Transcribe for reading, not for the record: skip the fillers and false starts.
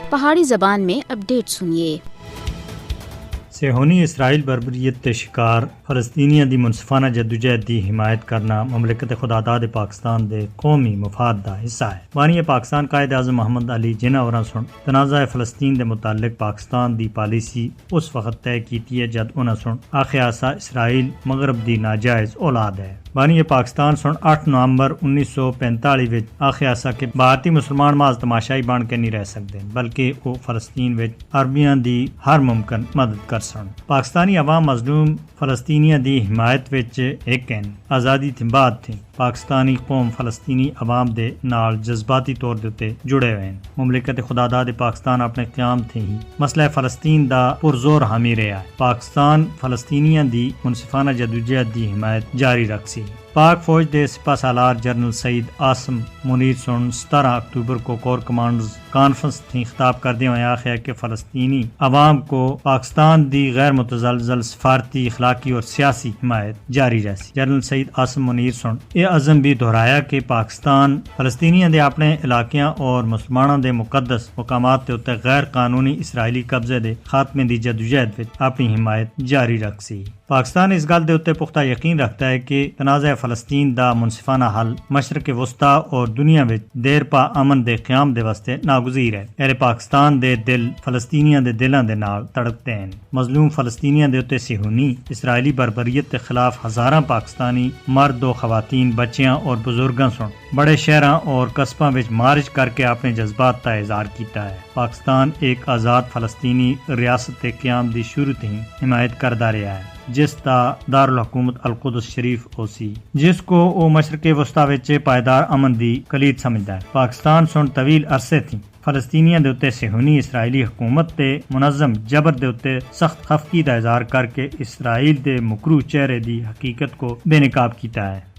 پہاڑی زبان میں اپڈیٹ سنیے۔ صہیونی اسرائیل بربریت شکار فلسطینیاں دی منصفانہ جدوجہد دی حمایت کرنا مملکت خداداد پاکستان دے قومی مفاد دا حصہ ہے۔ بانی پاکستان قائد اعظم محمد علی جناح ہوراں سن تنازع فلسطین دے متعلق پاکستان دی پالیسی اس وقت طے کیتی ہے جد انہاں سن آخیاسا اسرائیل مغرب دی ناجائز اولاد ہے۔ بانی پاکستان سن 8 نومبر 1945 وچ آخیاسا کہ بھارتی مسلمان محض تماشائی بن کے نہیں رہ سکتے بلکہ وہ فلسطین وچ عربیاں دی ہر ممکن مدد کر سن۔ پاکستانی عوام مظلوم فلسطینیاں دی حمایت وچ ایک ہیں، آزادی تھی بعد تھی۔ پاکستانی قوم فلسطینی عوام دے نال جذباتی طور دے اتے جڑے ہوئے ہیں۔ مملکت خداداد پاکستان اپنے قیام تھے ہی مسئلہ فلسطین دا پرزور حامی رہا ہے۔ پاکستان فلسطینیاں دی منصفانہ جدوجہد دی حمایت جاری رکھ سی۔ پاک فوج دے سپہ سالار جنرل سعید عاصم منیر سن 17 اکتوبر کو کور کمانڈرز کانفرنس تھی خطاب کردے ہوئے آخیا کہ فلسطینی عوام کو پاکستان دی غیر متزلزل سفارتی، اخلاقی اور سیاسی حمایت جاری رہسی۔ جنرل سعید عاصم منیر سن یہ عزم بھی دہرایا کہ پاکستان فلسطینیاں دے اپنے علاقیاں اور مسلمانوں دے مقدس مقامات تے غیر قانونی اسرائیلی قبضے دے خاتمے دی جدوجہد وچ اپنی حمایت جاری رکھ سی۔ پاکستان اس گل دے اتے پختہ یقین رکھتا ہے کہ تنازع فلسطین دا منصفانہ حل مشرق وسطیٰ اور دنیا وچ دیر پا امن دے قیام دے واسطے ناگزیر ہے۔ اہل پاکستان دے دل فلسطینیاں دے دلاں دے نال تڑپتے ہیں۔ مظلوم فلسطینیاں دے اتے صہیونی اسرائیلی بربریت کے خلاف ہزاراں پاکستانی مرد و خواتین، بچیاں اور بزرگاں سن بڑے شہراں اور قصباں وچ مارچ کر کے اپنے جذبات کا اظہار کیتا ہے۔ پاکستان ایک آزاد فلسطینی ریاست قیام دی شروع ہی حمایت کردا رہا ہے جس دا دارالحکومت القدس شریف ہو سی، جس کو وہ مشرق وسطیٰ وچ پائیدار امن دی کلید سمجھدا ہے۔ پاکستان سن طویل عرصے تھی فلسطینیاں دے اتے صہیونی اسرائیلی حکومت تے منظم جبر دے اتے سخت خفگی دا اظہار کر کے اسرائیل دے مکروہ چہرے دی حقیقت کو بے نقاب کیتا ہے۔